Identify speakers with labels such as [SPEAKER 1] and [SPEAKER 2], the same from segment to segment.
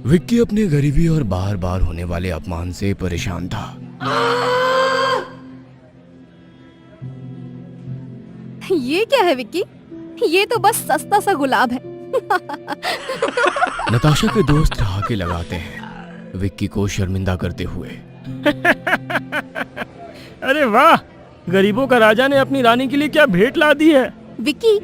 [SPEAKER 1] विक्की अपनी गरीबी और बार बार होने वाले अपमान से परेशान था।
[SPEAKER 2] ये क्या है विक्की? ये तो बस सस्ता सा गुलाब है।
[SPEAKER 1] नताशा के दोस्त ठहाके लगाते हैं, विक्की को शर्मिंदा करते हुए।
[SPEAKER 3] अरे वाह, गरीबों का राजा ने अपनी रानी के लिए क्या भेंट ला दी है।
[SPEAKER 2] विक्की,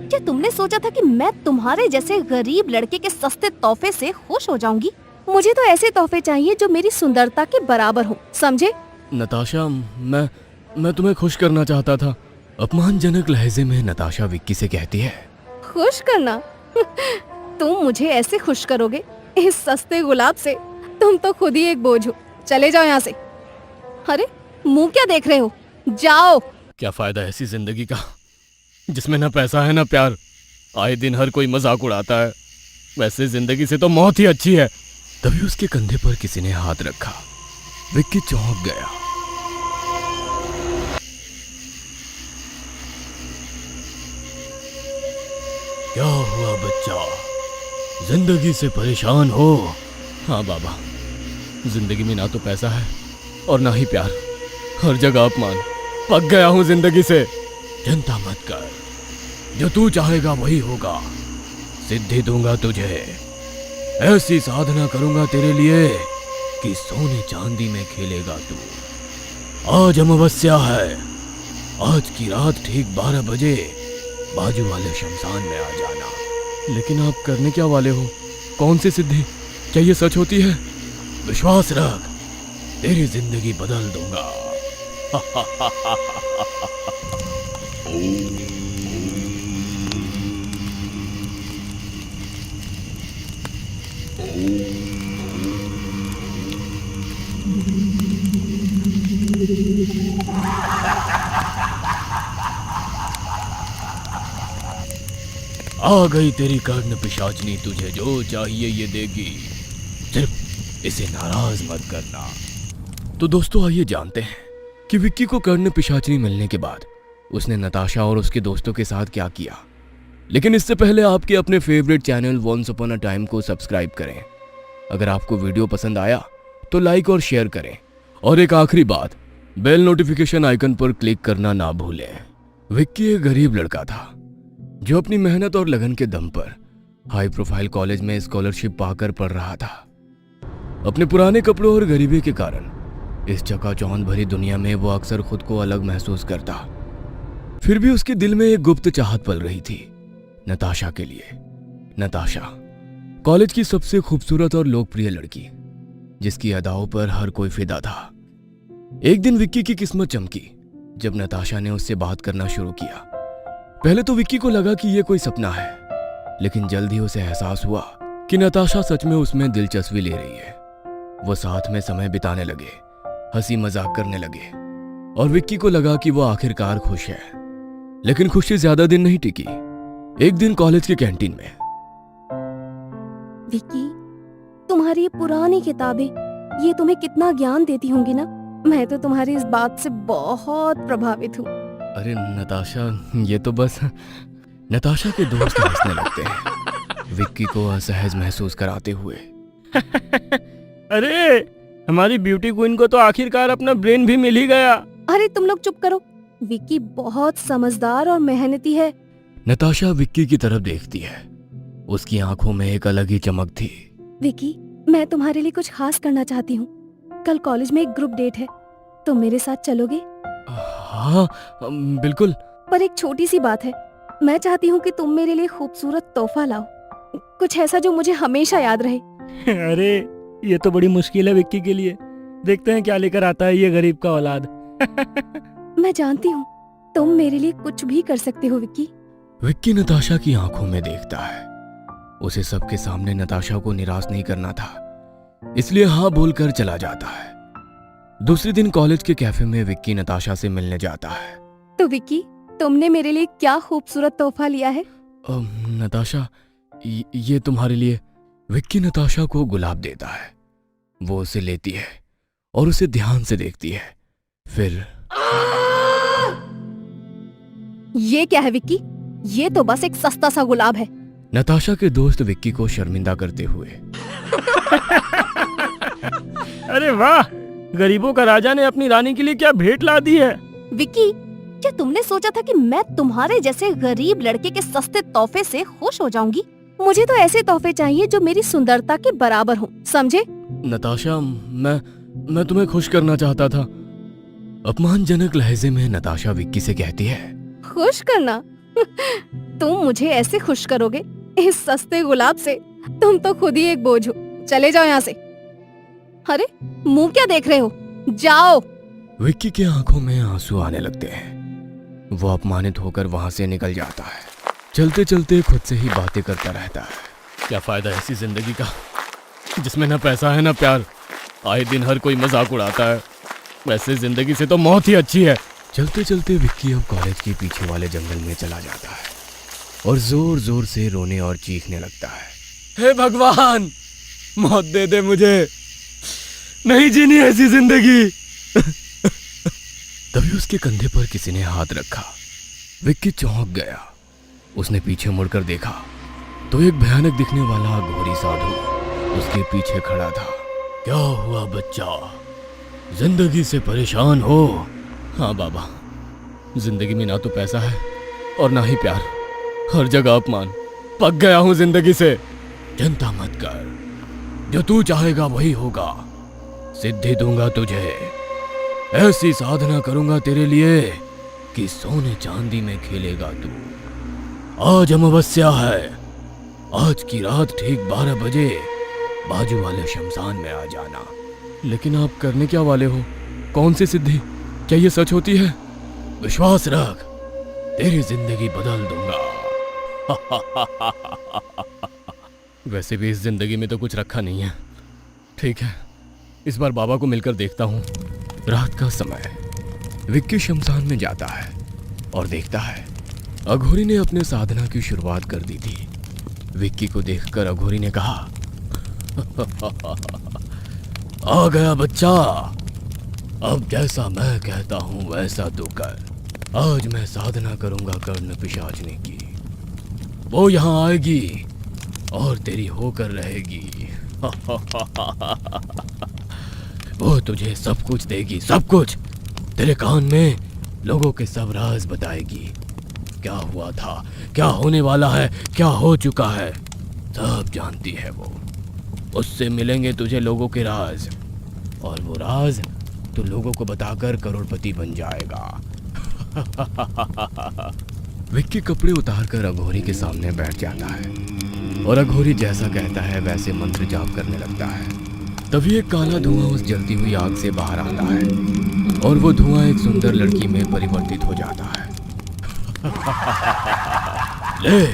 [SPEAKER 2] क्या तुमने सोचा था कि मैं तुम्हारे जैसे गरीब लड़के के सस्ते तोहफे से खुश हो जाऊंगी? मुझे तो ऐसे तोहफे चाहिए जो मेरी सुंदरता के बराबर हो, समझे?
[SPEAKER 1] नताशा, मैं तुम्हें खुश करना चाहता था। अपमानजनक लहजे में नताशा विक्की से कहती है।
[SPEAKER 2] खुश करना? तुम मुझे ऐसे खुश करोगे इस सस्ते गुलाब से? तुम तो खुद ही एक बोझ हो। चले जाओ यहाँ से। अरे मुंह क्या देख रहे हो? जाओ।
[SPEAKER 1] क्या फायदा ऐसी जिंदगी का जिसमें ना पैसा है ना प्यार। आए दिन हर कोई मजाक उड़ाता है। वैसे जिंदगी से तो मौत ही अच्छी है। तभी उसके कंधे पर किसी ने हाथ रखा। विक्की चौंक गया। क्या हुआ बच्चा, जिंदगी से परेशान हो? हाँ बाबा, जिंदगी में ना तो पैसा है और ना ही प्यार, हर जगह अपमान। पक गया हूं जिंदगी से। चिंता मत कर, जो तू चाहेगा वही होगा। सिद्धि दूंगा तुझे, ऐसी साधना करूंगा तेरे लिए कि सोने चांदी में खेलेगा तू। आज अमावस्या है, आज की रात ठीक 12 बजे बाजू वाले शमशान में आ जाना। लेकिन आप करने क्या वाले हो? कौन सी सिद्धि? क्या ये सच होती है? विश्वास रख, तेरी जिंदगी बदल दूंगा। आ गई तेरी कर्ण पिशाचनी, तुझे जो चाहिए ये देगी, सिर्फ इसे नाराज मत करना। तो दोस्तों आइए जानते हैं कि विक्की को कर्ण पिशाचनी मिलने के बाद उसने नताशा और उसके दोस्तों के साथ क्या किया। लेकिन इससे पहले आपके अपने favourite channel once upon a time को सब्सक्राइब करें। अगर आपको वीडियो पसंद आया तो लाइक और शेयर करें। और एक आखिरी बात, बेल नोटिफिकेशन आइकन पर क्लिक करना ना भूलें। विक्की एक गरीब लड़का था जो अपनी मेहनत और लगन के दम पर हाई प्रोफाइल कॉलेज में स्कॉलरशिप पाकर पढ़ रहा था। अपने पुराने कपड़ों और गरीबी के कारण इस चकाचौंध भरी दुनिया में वो अक्सर खुद को अलग महसूस करता। फिर भी उसके दिल में एक गुप्त चाहत पल रही थी, नताशा के लिए। नताशा, कॉलेज की सबसे खूबसूरत और लोकप्रिय लड़की, जिसकी अदाओं पर हर कोई फिदा था। एक दिन विक्की की किस्मत चमकी जब नताशा ने उससे बात करना शुरू किया। पहले तो विक्की को लगा कि यह कोई सपना है, लेकिन जल्द ही उसे एहसास हुआ कि नताशा सच में उसमें दिलचस्पी ले रही है। वो साथ में समय बिताने लगे, हंसी मजाक करने लगे और विक्की को लगा कि वो आखिरकार खुश है। लेकिन खुशी ज्यादा दिन नहीं टिकी। एक दिन कॉलेज के कैंटीन में,
[SPEAKER 2] विक्की, तुम्हारी ये पुरानी किताबें, ये तुम्हें कितना ज्ञान देती होंगी ना? मैं तो तुम्हारी इस बात से बहुत प्रभावित हूँ।
[SPEAKER 1] अरे नताशा, ये तो बस। नताशा के दोस्त हंसने लगते हैं, विक्की को असहज महसूस कराते हुए।
[SPEAKER 3] अरे, हमारी ब्यूटी क्वीन को तो आखिरकार अपना ब्रेन भी मिल ही गया।
[SPEAKER 2] अरे तुम लोग चुप करो, विक्की बहुत समझदार और मेहनती है।
[SPEAKER 1] नताशा विक्की की तरफ देखती है, उसकी आंखों में एक अलग ही चमक थी।
[SPEAKER 2] विक्की, मैं तुम्हारे लिए कुछ खास करना चाहती हूँ। कल कॉलेज में एक ग्रुप डेट है, तुम मेरे साथ चलोगे?
[SPEAKER 1] हाँ बिल्कुल।
[SPEAKER 2] पर एक छोटी सी बात है, मैं चाहती हूँ कि तुम मेरे लिए खूबसूरत तोहफा लाओ, कुछ ऐसा जो मुझे हमेशा याद रहे।
[SPEAKER 3] अरे ये तो बड़ी मुश्किल है विक्की के लिए। देखते हैं क्या लेकर आता है ये गरीब का औलाद।
[SPEAKER 2] मैं जानती हूँ तुम मेरे लिए कुछ भी कर सकते हो विक्की।
[SPEAKER 1] विक्की नताशा की आंखों में देखता है। उसे सबके सामने नताशा को निराश नहीं करना था, इसलिए हाँ बोलकर चला जाता है। दूसरे दिन कॉलेज के कैफे में विक्की नताशा से मिलने जाता है।
[SPEAKER 2] तो विक्की, तुमने मेरे लिए क्या खूबसूरत तोहफा लिया है?
[SPEAKER 1] नताशा, ये तुम्हारे लिए। विक्की नताशा को गुलाब देता है। वो उसे लेती है और उसे ध्यान से देखती है। फिर
[SPEAKER 2] ये क्या है विक्की? ये तो बस एक सस्ता सा गुलाब है।
[SPEAKER 1] नताशा के दोस्त विक्की को शर्मिंदा करते हुए।
[SPEAKER 3] अरे वाह, गरीबों का राजा ने अपनी रानी के लिए क्या भेंट ला दी है।
[SPEAKER 2] विक्की, क्या तुमने सोचा था कि मैं तुम्हारे जैसे गरीब लड़के के सस्ते तोहफे से खुश हो जाऊंगी? मुझे तो ऐसे तोहफे चाहिए जो मेरी सुंदरता के बराबर हों, समझे?
[SPEAKER 1] नताशा, मैं तुम्हें खुश करना चाहता था। अपमानजनक लहजे में नताशा विक्की से कहती है।
[SPEAKER 2] खुश करना? तुम मुझे ऐसे खुश करोगे इस सस्ते गुलाब से? तुम तो खुद ही एक बोझ हो। चले जाओ यहाँ से। अरे मुंह क्या देख रहे हो, जाओ।
[SPEAKER 1] विक्की के आंखों में आंसू आने लगते हैं। वो अपमानित होकर वहां से निकल जाता है। चलते चलते खुद से ही बातें करता रहता है। क्या फायदा ऐसी जिंदगी का जिसमें ना पैसा है ना प्यार। आए दिन हर कोई मजाक उड़ाता है। वैसे जिंदगी से तो मौत ही अच्छी है। चलते चलते विक्की अब कॉलेज के पीछे वाले जंगल में चला जाता है और जोर जोर से रोने और चीखने लगता है। हे भगवान, मौत दे दे मुझे, नहीं जीनी ऐसी जिंदगी। तभी उसके कंधे पर किसी ने हाथ रखा। विक्की चौंक गया। उसने पीछे मुड़कर देखा तो एक भयानक दिखने वाला घोरी साधु उसके पीछे खड़ा था। क्या हुआ बच्चा, जिंदगी से परेशान हो? हाँ बाबा, जिंदगी में ना तो पैसा है और ना ही प्यार, हर जगह अपमान। पक गया हूं जिंदगी से। चिंता मत कर, जो तू चाहेगा वही होगा। सिद्धि दूंगा तुझे, ऐसी साधना करूंगा तेरे लिए कि सोने चांदी में खेलेगा तू। आज अमावस्या है, आज की रात ठीक 12 बजे बाजू वाले शमशान में आ जाना। लेकिन आप करने क्या वाले हो? कौन सी सिद्धि? क्या ये सच होती है? विश्वास रख, तेरी जिंदगी बदल दूंगा। वैसे भी इस जिंदगी में तो कुछ रखा नहीं है। ठीक है, इस बार बाबा को मिलकर देखता हूँ। रात का समय, विक्की शमशान में जाता है और देखता है अघोरी ने अपने साधना की शुरुआत कर दी थी। विक्की को देखकर अघोरी ने कहा, आ गया बच्चा, अब जैसा मैं कहता हूं वैसा तू कर। आज मैं साधना करूंगा कर्ण पिशाचनी की। वो यहां आएगी और तेरी होकर रहेगी। वो तुझे सब कुछ देगी, सब कुछ। तेरे कान में लोगों के सब राज बताएगी। क्या हुआ था, क्या होने वाला है, क्या हो चुका है, सब जानती है वो। उससे मिलेंगे तुझे लोगों के राज, और वो राज तो लोगों को बताकर करोड़पति बन जाएगा। विक्की कपड़े उतारकर अघोरी के सामने बैठ जाता है और अघोरी जैसा कहता है वैसे मंत्र जाप करने लगता है। तभी एक काला धुआं उस जलती हुई आग से बाहर आता है और वो धुआं एक सुंदर लड़की में परिवर्तित हो जाता है। ले,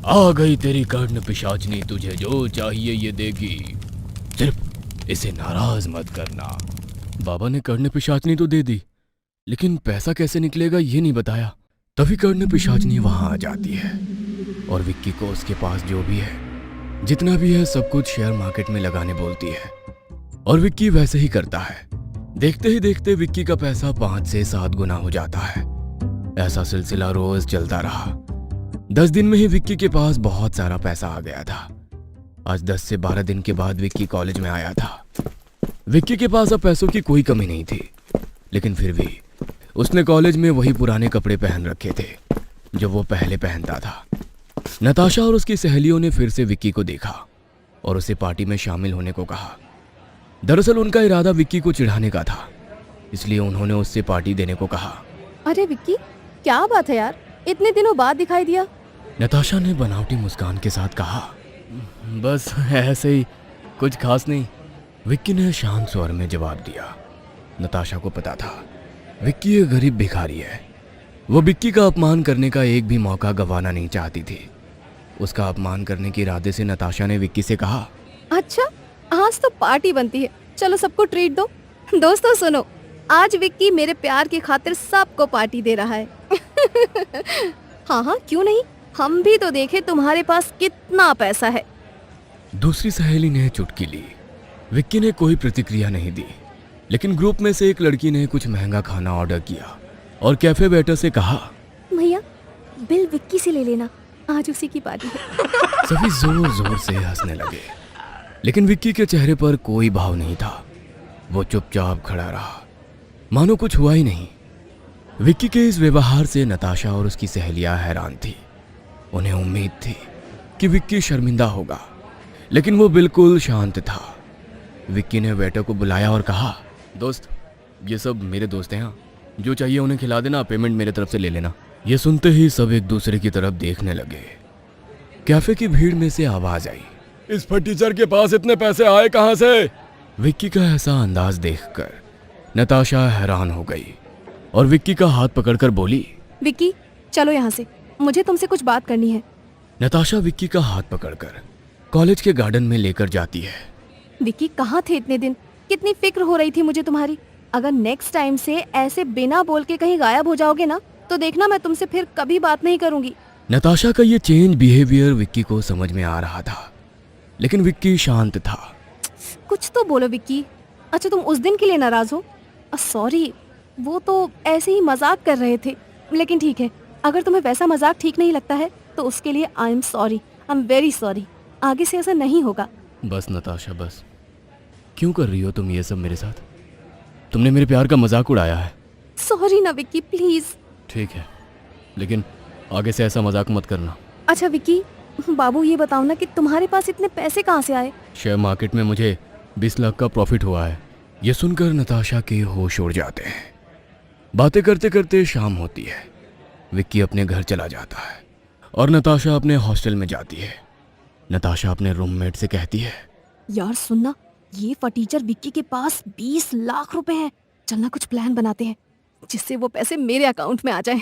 [SPEAKER 1] आ गई तेरी कर्ण पिशाचनी, तुझे जो चाहिए ये देगी, सिर्फ इसे नाराज मत करना। बाबा ने कर्ण पिशाचनी तो दे दी, लेकिन पैसा कैसे निकलेगा ये नहीं बताया। तभी कर्ण पिशाचनी वहां आ जाती है और विक्की को उसके पास जो भी है, जितना भी है, सब कुछ शेयर मार्केट में लगाने बोलती है और विक्की वैसे ही करता है। देखते ही देखते विक्की का पैसा 5 से 7 गुना हो जाता है। ऐसा सिलसिला रोज चलता रहा। 10 दिन में ही विक्की के पास बहुत सारा पैसा आ गया था। आज 10 से 12 दिन के बाद विक्की कॉलेज में आया था। विक्की के पास अब पैसों की कोई कमी नहीं थी, लेकिन फिर भी उसने कॉलेज में वही पुराने कपड़े पहन रखे थे जो वो पहले पहनता था। नताशा और उसकी सहेलियों ने फिर से विक्की को देखा और उसे पार्टी में शामिल होने को कहा। दरअसल उनका इरादा विक्की को चिढ़ाने का था, इसलिए उन्होंने उससे पार्टी देने को कहा।
[SPEAKER 2] अरे विक्की, क्या बात है यार, इतने दिनों बाद दिखाई दिया।
[SPEAKER 1] नताशा ने बनावटी मुस्कान के साथ कहा, बस ऐसे ही, कुछ खास नहीं। विक्की ने शांत स्वर में जवाब दिया। नताशा को पता था विक्की एक गरीब भिखारी है। वो विक्की का अपमान करने का एक भी मौका गंवाना नहीं चाहती थी। उसका अपमान करने के इरादे से नताशा ने विक्की से कहा, अच्छा, आज तो पार्टी बनती है, चलो सबको ट्रीट दो। दोस्तों सुनो, आज विक्की मेरे प्यार की खातिर सबको पार्टी दे रहा है। हाँ हाँ, क्यों नहीं, हम भी तो देखे तुम्हारे पास कितना पैसा है। दूसरी सहेली ने चुटकी ली। विक्की ने कोई प्रतिक्रिया नहीं दी, लेकिन ग्रुप में से एक लड़की ने कुछ महंगा खाना ऑर्डर किया और कैफे वेटर से कहा,
[SPEAKER 2] भैया बिल विक्की से ले लेना, आज उसी की पार्टी है।
[SPEAKER 1] सभी जोर जोर से हंसने लगे, लेकिन विक्की के चेहरे पर कोई भाव नहीं था। वो चुपचाप खड़ा रहा, मानो कुछ हुआ ही नहीं। विक्की के इस व्यवहार से नताशा और उसकी सहेलियां हैरान थी। उन्हें उम्मीद थी कि विक्की शर्मिंदा होगा, लेकिन वो बिल्कुल शांत था। विक्की ने वेटर को बुलाया और कहा, दोस्त, ये सब मेरे दोस्त हैं, जो चाहिए उन्हें खिला देना, पेमेंट मेरे तरफ से ले लेना। ये सुनते ही सब एक दूसरे की तरफ देखने लगे। कैफे की भीड़ में से आवाज आई, इस फटीचर के पास इतने पैसे आए कहां से? विक्की का ऐसा अंदाज देखकर नताशा हैरान हो गई और विक्की का हाथ पकड़कर बोली,
[SPEAKER 2] विक्की चलो यहाँ से, मुझे तुमसे कुछ बात करनी है।
[SPEAKER 1] नताशा विक्की का हाथ पकड़कर कॉलेज के गार्डन में लेकर जाती है।
[SPEAKER 2] विक्की कहाँ थे इतने दिन? कितनी फिक्र हो रही थी मुझे तुम्हारी। अगर नेक्स्ट टाइम से ऐसे बिना बोल के कहीं गायब हो जाओगे ना, तो देखना मैं तुमसे फिर कभी बात नहीं करूंगी।
[SPEAKER 1] नताशा का ये चेंज बिहेवियर विक्की को समझ में आ रहा था, लेकिन विक्की शांत था।
[SPEAKER 2] कुछ तो बोलो विक्की। अच्छा तुम उस दिन के लिए नाराज हो? सॉरी, वो तो ऐसे ही मजाक कर रहे थे। लेकिन ठीक है, अगर तुम्हें वैसा मजाक ठीक नहीं लगता है तो उसके लिए I am sorry, I am very sorry. आगे से ऐसा नहीं होगा।
[SPEAKER 1] बस नताशा बस, क्यों कर रही हो तुम ये सब मेरे साथ? तुमने मेरे प्यार का मजाक उड़ाया है।
[SPEAKER 2] सॉरी ना विक्की, प्लीज।
[SPEAKER 1] ठीक है, लेकिन आगे से ऐसा मजाक मत करना।
[SPEAKER 2] अच्छा विक्की, बाबू ये बताओ ना कि तुम्हारे पास इतने पैसे कहाँ से आए?
[SPEAKER 1] शेयर मार्केट में मुझे 20 लाख का प्रॉफिट हुआ है। ये सुनकर नताशा के होश उड़ जाते हैं। बातें करते करते शाम होती है। विक्की अपने घर चला जाता है और नताशा अपने हॉस्टल में जाती है। नताशा अपने रूममेट से कहती है,
[SPEAKER 2] यार सुनना, ये फटीचर विक्की के पास 20 लाख रुपए हैं। चलना कुछ प्लान बनाते हैं जिससे वो पैसे मेरे अकाउंट में आ जाएं।